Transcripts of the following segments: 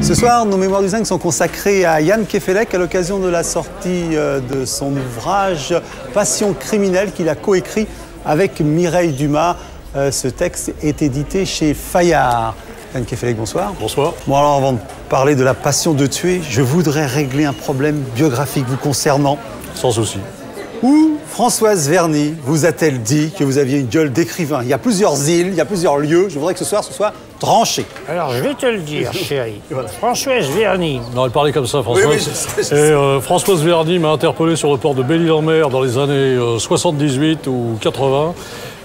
Ce soir, nos Mémoires du Zinc sont consacrées à Jan Kefelec à l'occasion de la sortie de son ouvrage Passion criminelle qu'il a coécrit avec Mireille Dumas. Ce texte est édité chez Fayard. Jan Kefelec, bonsoir. Bonsoir. Bon alors, avant de parler de la passion de tuer, je voudrais régler un problème biographique vous concernant. Sans souci. Où Françoise Verny vous a-t-elle dit que vous aviez une gueule d'écrivain? Il y a plusieurs îles, il y a plusieurs lieux. Je voudrais que ce soir, ce soit tranché. Alors, je vais te le dire, chérie. Françoise Verny. Non, elle parlait comme ça, Françoise. Oui, je sais. Et Françoise Verny m'a interpellé sur le port de Belle-Île-en-Mer dans les années 78 ou 80.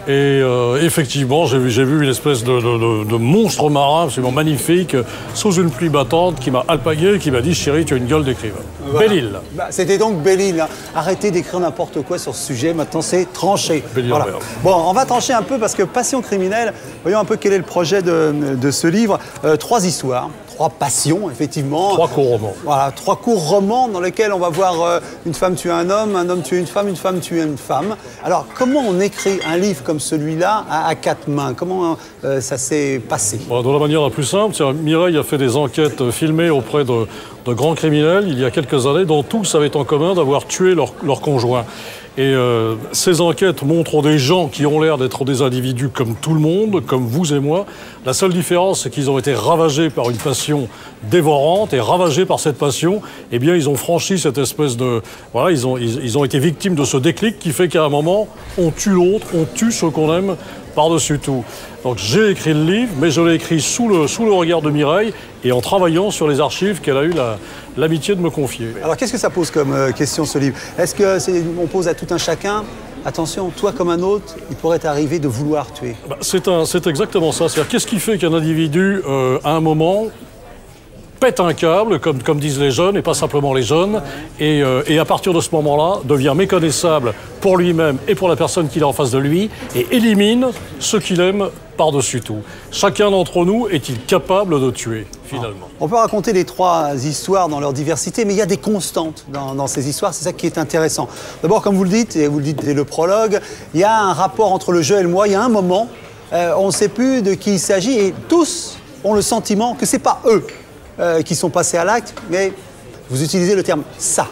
Et effectivement, j'ai vu une espèce de monstre marin absolument magnifique, sous une pluie battante, qui m'a alpagué, qui m'a dit « Chérie, tu as une gueule d'écrivain. Voilà. Belle-Île. C'était donc Belle-Île. Hein. Arrêtez d'écrire n'importe quoi sur ce sujet. Maintenant, c'est tranché. Voilà. Bon, on va trancher un peu parce que Passion criminelle, voyons un peu quel est le projet de ce livre. 3 histoires. 3 passions, effectivement. 3 courts romans. Voilà, 3 courts romans dans lesquels on va voir une femme tuer un homme tuer une femme tuer une femme. Alors, comment on écrit un livre comme celui-là à 4 mains? Comment ça s'est passé? Bon, de la manière la plus simple, Mireille a fait des enquêtes filmées auprès de grands criminels il y a quelques années, dont tous avaient en commun d'avoir tué leur conjoint. Et ces enquêtes montrent des gens qui ont l'air d'être des individus comme tout le monde, comme vous et moi. La seule différence, c'est qu'ils ont été ravagés par une passion dévorante, et ravagés par cette passion, eh bien, ils ont franchi cette espèce de... Voilà, ils ont été victimes de ce déclic qui fait qu'à un moment, on tue l'autre, on tue ce qu'on aime par-dessus tout. Donc j'ai écrit le livre, mais je l'ai écrit sous le regard de Mireille et en travaillant sur les archives qu'elle a eu l'amitié de me confier. Alors qu'est-ce que ça pose comme question, ce livre? Est-ce qu'on pose à tout un chacun, attention, toi comme un autre, il pourrait t'arriver de vouloir tuer? C'est exactement ça. C'est-à-dire, qu'est-ce qui fait qu'un individu, à un moment, pète un câble, comme disent les jeunes, et pas simplement les jeunes, et à partir de ce moment-là, devient méconnaissable pour lui-même et pour la personne qu'il a en face de lui, et élimine ce qu'il aime par-dessus tout. Chacun d'entre nous est-il capable de tuer, finalement? On peut raconter les 3 histoires dans leur diversité, mais il y a des constantes dans ces histoires, c'est ça qui est intéressant. D'abord, comme vous le dites, et vous le dites dès le prologue, il y a un rapport entre le je et le moi. Il y a un moment, on ne sait plus de qui il s'agit, et tous ont le sentiment que ce n'est pas eux qui sont passés à l'acte, mais vous utilisez le terme « ça »,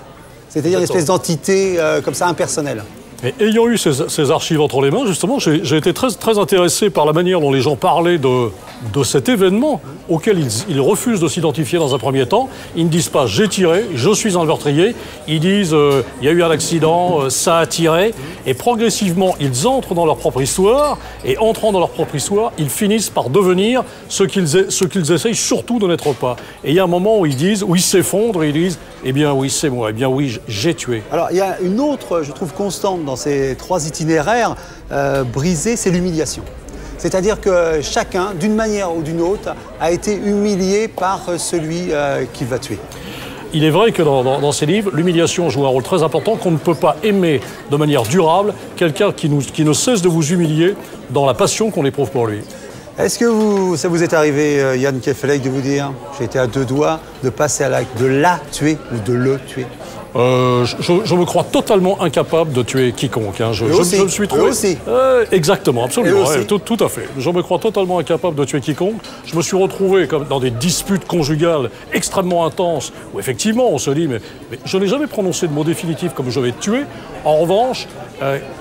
c'est-à-dire une espèce d'entité comme ça, impersonnelle. Et ayant eu ces archives entre les mains, justement, j'ai été très intéressé par la manière dont les gens parlaient de cet événement auquel ils refusent de s'identifier dans un premier temps. Ils ne disent pas « j'ai tiré, je suis un meurtrier ». Ils disent « il y a eu un accident, ça a tiré ». Et progressivement, ils entrent dans leur propre histoire. Et entrant dans leur propre histoire, ils finissent par devenir ce qu'ils essayent surtout de n'être pas. Et il y a un moment où ils s'effondrent et ils disent « eh bien oui, c'est moi, eh bien oui, j'ai tué ». Alors, il y a une autre, je trouve, constante dans ces 3 itinéraires brisés, c'est l'humiliation. C'est-à-dire que chacun, d'une manière ou d'une autre, a été humilié par celui qu'il va tuer. Il est vrai que dans ces livres, l'humiliation joue un rôle très important, qu'on ne peut pas aimer de manière durable quelqu'un qui ne cesse de vous humilier dans la passion qu'on éprouve pour lui. Est-ce que ça vous est arrivé, Jan Kefelec, de vous dire « j'ai été à 2 doigts de passer à l'acte, de la tuer ou de le tuer » je me crois totalement incapable de tuer quiconque. Hein. Je me suis trouvé... exactement, absolument, tout à fait. Je me crois totalement incapable de tuer quiconque. Je me suis retrouvé comme dans des disputes conjugales extrêmement intenses, où effectivement on se dit, mais je n'ai jamais prononcé de mot définitif comme je vais te tuer. En revanche,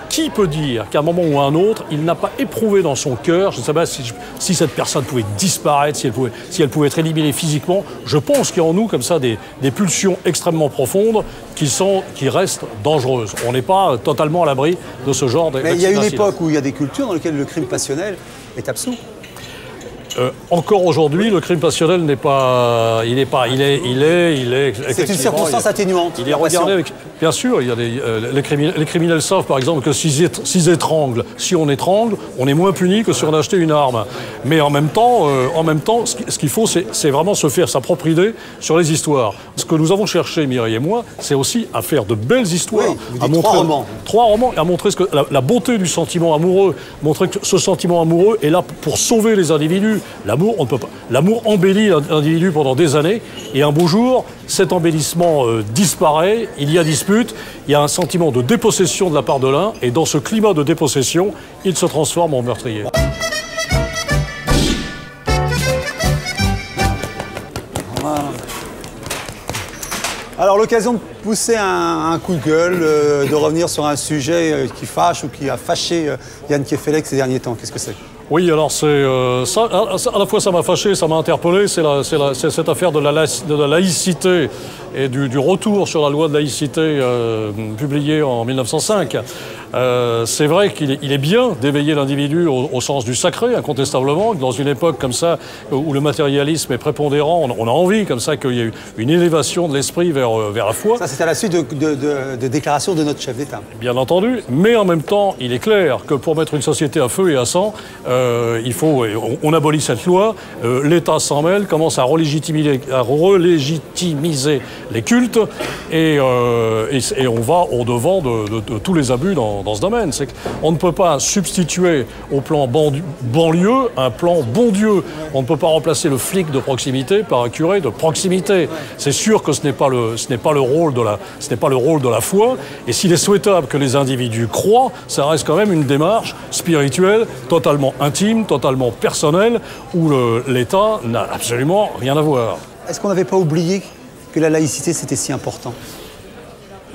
qui peut dire qu'à un moment ou à un autre, il n'a pas éprouvé dans son cœur, je ne sais pas si cette personne pouvait disparaître, si elle pouvait être éliminée physiquement. Je pense qu'il y a en nous comme ça des pulsions extrêmement profondes qui restent dangereuses. On n'est pas totalement à l'abri de ce genre d'accident. Mais il y a une époque où il y a des cultures dans lesquelles le crime passionnel est absous. Encore aujourd'hui, le crime passionnel n'est pas... Il est c'est une circonstance atténuante. Il est regardé avec... Bien sûr, il y a les criminels savent, par exemple, que s'ils étranglent, si on étrangle, on est moins puni que si on a acheté une arme. Mais en même temps, ce qu'il faut, c'est vraiment se faire sa propre idée sur les histoires. Ce que nous avons cherché, Mireille et moi, c'est aussi à faire de belles histoires. Oui, à montrer 3 romans. 3 romans, et à montrer la beauté du sentiment amoureux, montrer que ce sentiment amoureux est là pour sauver les individus. L'amour, on ne peut pas. L'amour embellit l'individu pendant des années, et un beau jour, cet embellissement disparaît, il y a dispute, il y a un sentiment de dépossession de la part de l'un, et dans ce climat de dépossession, il se transforme en meurtrier. Voilà. Alors, l'occasion de pousser un coup de gueule, de revenir sur un sujet qui fâche ou qui a fâché Yann Kefelec ces derniers temps. Qu'est-ce que c'est? Oui, alors c'est ça, à la fois ça m'a fâché, ça m'a interpellé, c'est cette affaire de la laïcité et du retour sur la loi de laïcité publiée en 1905. C'est vrai qu'il est bien d'éveiller l'individu au sens du sacré, incontestablement, que dans une époque comme ça, où le matérialisme est prépondérant, on a envie comme ça qu'il y ait une élévation de l'esprit vers la foi. Ça, c'est à la suite de déclarations de notre chef d'État. Bien entendu, mais en même temps, il est clair que pour mettre une société à feu et à sang, on abolit cette loi, l'État s'en mêle, commence à relégitimiser les cultes, et on va au-devant de tous les abus dans ce domaine. C'est qu'on ne peut pas substituer au plan banlieue un plan bon Dieu. On ne peut pas remplacer le flic de proximité par un curé de proximité. C'est sûr que ce n'est pas le rôle de la foi. Et s'il est souhaitable que les individus croient, ça reste quand même une démarche spirituelle, totalement intime, totalement personnelle, où l'État n'a absolument rien à voir. Est-ce qu'on n'avait pas oublié que la laïcité, c'était si important?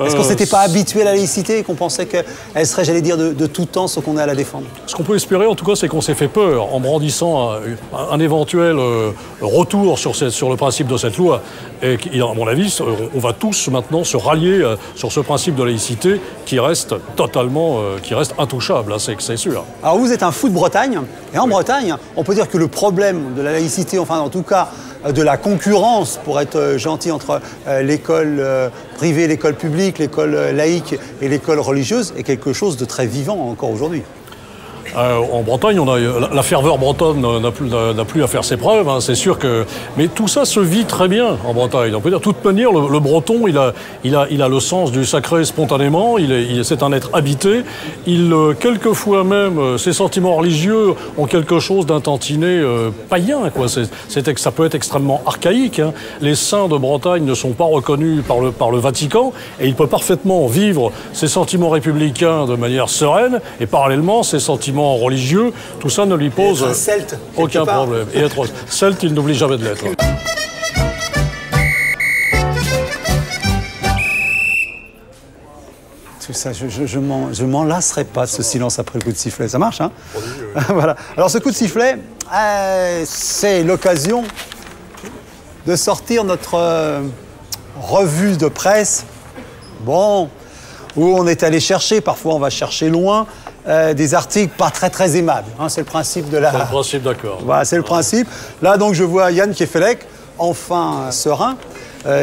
Est-ce qu'on ne s'était pas habitué à la laïcité et qu'on pensait qu'elle serait, j'allais dire, de tout temps ce qu'on est à la défendre? Ce qu'on peut espérer, en tout cas, c'est qu'on s'est fait peur en brandissant un éventuel retour sur le principe de cette loi. Et à mon avis, on va tous maintenant se rallier sur ce principe de laïcité qui reste intouchable, hein, c'est sûr. Alors vous êtes un fou de Bretagne, et en Bretagne, on peut dire que le problème de la laïcité, enfin en tout cas de la concurrence, pour être gentil, entre l'école privée, l'école publique, l'école laïque et l'école religieuse, est quelque chose de très vivant encore aujourd'hui. En Bretagne, la ferveur bretonne n'a plus à faire ses preuves, hein, c'est sûr que... Mais tout ça se vit très bien en Bretagne. On peut dire, de toute manière, le breton, il a le sens du sacré spontanément, c'est un être habité. Quelquefois même, ses sentiments religieux ont quelque chose d'un tantinet païen, quoi. Ça peut être extrêmement archaïque, hein. Les saints de Bretagne ne sont pas reconnus par le Vatican, et il peut parfaitement vivre ses sentiments républicains de manière sereine, et parallèlement, ses sentiments religieux, tout ça ne lui pose aucun problème. Et être celte, il n'oublie jamais de l'être. Tout ça, je m'en lasserai pas de ce silence après le coup de sifflet. Ça marche, hein? Voilà. Alors ce coup de sifflet, c'est l'occasion de sortir notre revue de presse. Bon, où on est allé chercher, parfois on va chercher loin, des articles pas très aimables. Hein, c'est le principe de la... C'est le principe, d'accord. Voilà, c'est le principe. Là, donc, je vois Yann Kefelec, enfin serein.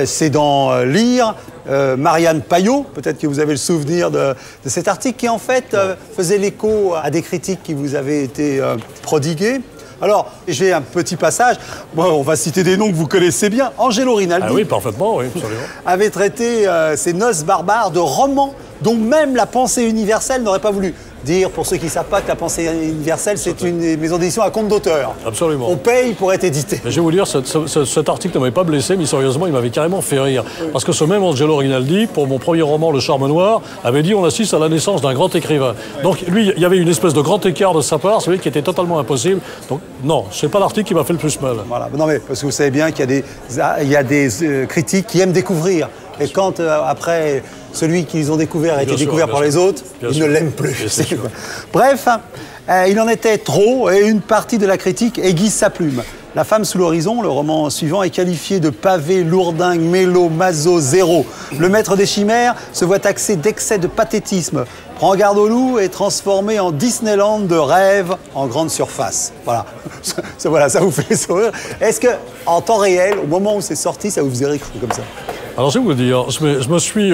C'est dans Lire, Marianne Payot, peut-être que vous avez le souvenir de cet article qui, en fait, faisait l'écho à des critiques qui vous avaient été prodiguées. Alors, j'ai un petit passage. Bon, on va citer des noms que vous connaissez bien. Angelo Rinaldi. Ah oui, parfaitement, oui, absolument. Avait traité ces noces barbares de romans dont même la pensée universelle n'aurait pas voulu. Dire, pour ceux qui ne savent pas, que la pensée universelle, c'est une maison d'édition à compte d'auteur. Absolument. On paye pour être édité. Mais je vais vous dire, cet article ne m'avait pas blessé, mais sérieusement, il m'avait carrément fait rire. Parce que ce même Angelo Rinaldi, pour mon premier roman, Le Charme Noir, avait dit on assiste à la naissance d'un grand écrivain. Donc lui, il y avait une espèce de grand écart de sa part, celui qui était totalement impossible. Donc non, c'est pas l'article qui m'a fait le plus mal. Voilà, non mais parce que vous savez bien qu'il y a des critiques qui aiment découvrir. Et quand, après, celui qu'ils ont découvert a été découvert par les autres, ils ne l'aiment plus. Bref, il en était trop, et une partie de la critique aiguise sa plume. La femme sous l'horizon, le roman suivant, est qualifié de pavé, lourdingue, mélo, maso, zéro. Le maître des chimères se voit taxé d'excès de pathétisme. Prend garde au loup et transformé en Disneyland de rêve en grande surface. Voilà. Voilà, ça vous fait sourire. Est-ce que, en temps réel, au moment où c'est sorti, ça vous faisait rire comme ça? Alors, je vais vous dire, je me suis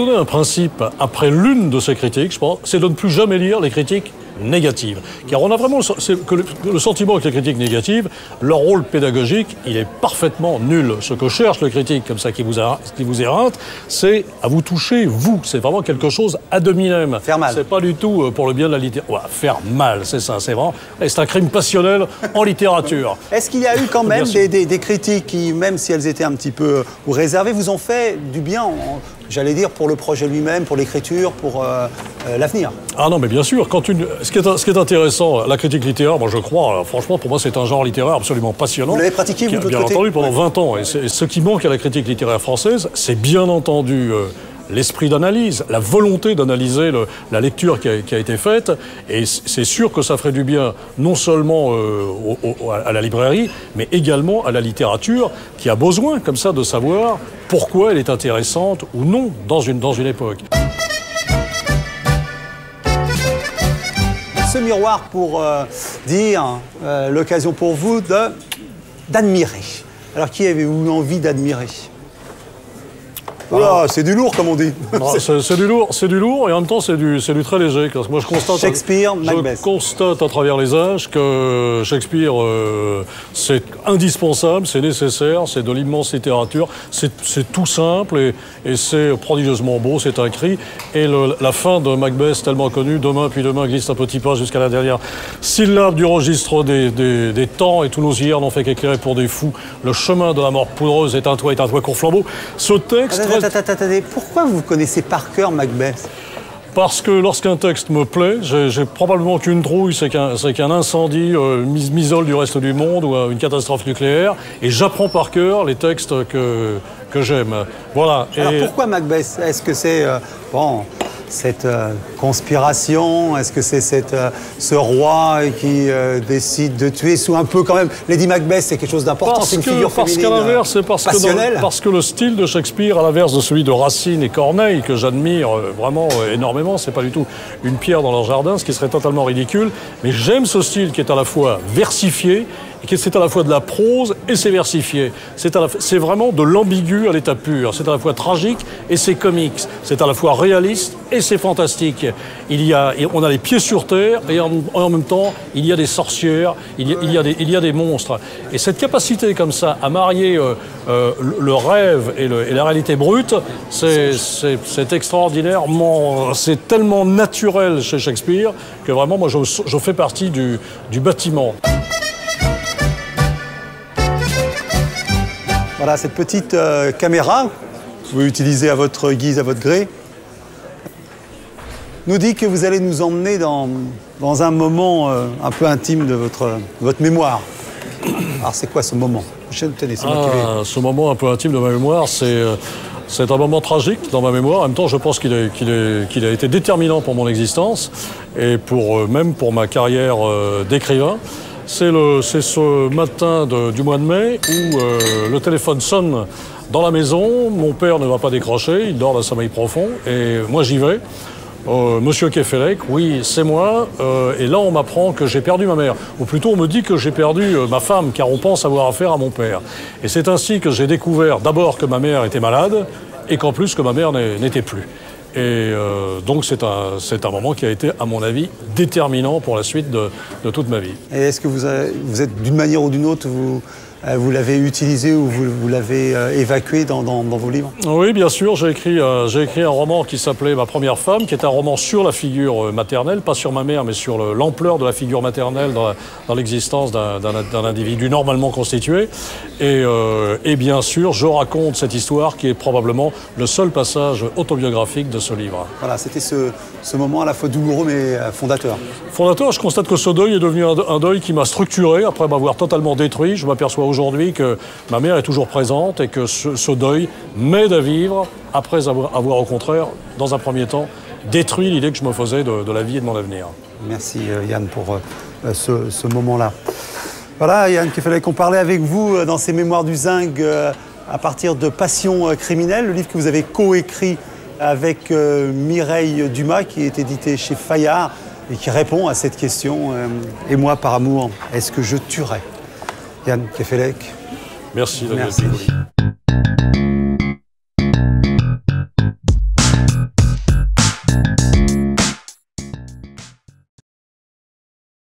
donné un principe après l'une de ces critiques, je pense, c'est de ne plus jamais lire les critiques négatives. Car on a vraiment le sentiment que les critiques négatives, leur rôle pédagogique, il est parfaitement nul. Ce que cherche le critique comme ça qui vous éreinte, c'est à vous toucher, vous. C'est vraiment quelque chose ad hominem. Faire mal. C'est pas du tout pour le bien de la littérature. Ouais, faire mal, c'est ça, c'est vraiment. C'est un crime passionnel en littérature. Est-ce qu'il y a eu quand même des critiques qui, même si elles étaient un petit peu réservées, vous ont fait du bien j'allais dire, pour le projet lui-même, pour l'écriture, pour l'avenir. Ah non, mais bien sûr. Ce qui est intéressant, la critique littéraire, moi je crois, franchement, pour moi c'est un genre littéraire absolument passionnant. Vous l'avez pratiqué, vous, de votre côté? Bien entendu, pendant 20 ans. Et ce qui manque à la critique littéraire française, c'est bien entendu l'esprit d'analyse, la volonté d'analyser la lecture qui a été faite. Et c'est sûr que ça ferait du bien, non seulement à la librairie, mais également à la littérature, qui a besoin, comme ça, de savoir pourquoi elle est intéressante ou non dans une époque. Ce miroir pour dire l'occasion pour vous d'admirer. Alors, qui avez-vous envie d'admirer? Voilà, c'est du lourd, comme on dit. C'est du lourd et en même temps c'est du très léger. Parce que moi, Shakespeare, Macbeth. Je constate à travers les âges que Shakespeare, c'est indispensable, c'est nécessaire, c'est de l'immense littérature, c'est tout simple et c'est prodigieusement beau, c'est un cri. Et la fin de Macbeth, tellement connue, demain puis demain glisse un petit pas jusqu'à la dernière syllabe du registre des temps, et tous nos hier n'ont fait qu'éclairer pour des fous. Le chemin de la mort poudreuse est un toit court flambeau. Ce texte... Attendez, pourquoi vous connaissez par cœur Macbeth? Parce que lorsqu'un texte me plaît, j'ai probablement qu'une trouille, c'est qu'un incendie m'isole du reste du monde ou une catastrophe nucléaire, et j'apprends par cœur les textes que j'aime. Voilà. Alors pourquoi Macbeth? Est-ce que c'est cette conspiration? Est-ce que c'est ce roi qui décide de tuer sous un peu quand même? Lady Macbeth, c'est quelque chose d'important, c'est une figure féminine passionnelle. Parce que le style de Shakespeare, à l'inverse de celui de Racine et Corneille, que j'admire vraiment énormément, c'est pas du tout une pierre dans leur jardin, ce qui serait totalement ridicule, mais j'aime ce style qui est à la fois versifié, et c'est à la fois de la prose et c'est versifié. C'est vraiment de l'ambigu à l'état pur. C'est à la fois tragique et c'est comique. C'est à la fois réaliste et c'est fantastique. On a les pieds sur terre et en même temps, il y a des sorcières, il y a des monstres. Et cette capacité comme ça à marier le rêve et la réalité brute, c'est extraordinairement... C'est tellement naturel chez Shakespeare que vraiment, moi, je fais partie du bâtiment. Voilà, cette petite caméra, que vous pouvez utiliser à votre guise, à votre gré, nous dit que vous allez nous emmener dans un moment un peu intime de votre mémoire. Alors, c'est quoi ce moment? Ce moment un peu intime de ma mémoire, c'est un moment tragique dans ma mémoire. En même temps, je pense qu'il a été déterminant pour mon existence et même pour ma carrière d'écrivain. C'est ce matin du mois de mai où le téléphone sonne dans la maison. Mon père ne va pas décrocher, il dort d'un sommeil profond. Et moi, j'y vais. Monsieur Kefelec, oui, c'est moi. Et là, on m'apprend que j'ai perdu ma mère. Ou plutôt, on me dit que j'ai perdu ma femme, car on pense avoir affaire à mon père. Et c'est ainsi que j'ai découvert d'abord que ma mère était malade et qu'en plus que ma mère n'était plus. Et donc c'est un moment qui a été, à mon avis, déterminant pour la suite de toute ma vie. Et est-ce que vous êtes d'une manière ou d'une autre, vous l'avez utilisé ou vous l'avez évacué dans vos livres? Oui, bien sûr. J'ai écrit un roman qui s'appelait Ma première femme, qui est un roman sur la figure maternelle, pas sur ma mère, mais sur l'ampleur de la figure maternelle dans l'existence d'un individu normalement constitué. Et bien sûr, je raconte cette histoire qui est probablement le seul passage autobiographique de ce livre. Voilà, c'était ce moment à la fois douloureux mais fondateur. Fondateur, je constate que ce deuil est devenu un deuil qui m'a structuré après m'avoir totalement détruit. Je m'aperçois aujourd'hui que ma mère est toujours présente et que ce deuil m'aide à vivre après avoir au contraire, dans un premier temps, détruit l'idée que je me faisais de la vie et de mon avenir. Merci Yann pour ce moment-là. Voilà Yann Kefelec, on parlait avec vous dans ces mémoires du Zinc à partir de Passion criminelle, le livre que vous avez coécrit avec Mireille Dumas qui est édité chez Fayard et qui répond à cette question « Et moi par amour, est-ce que je tuerais ?» Yann Kefelec. Merci. Merci.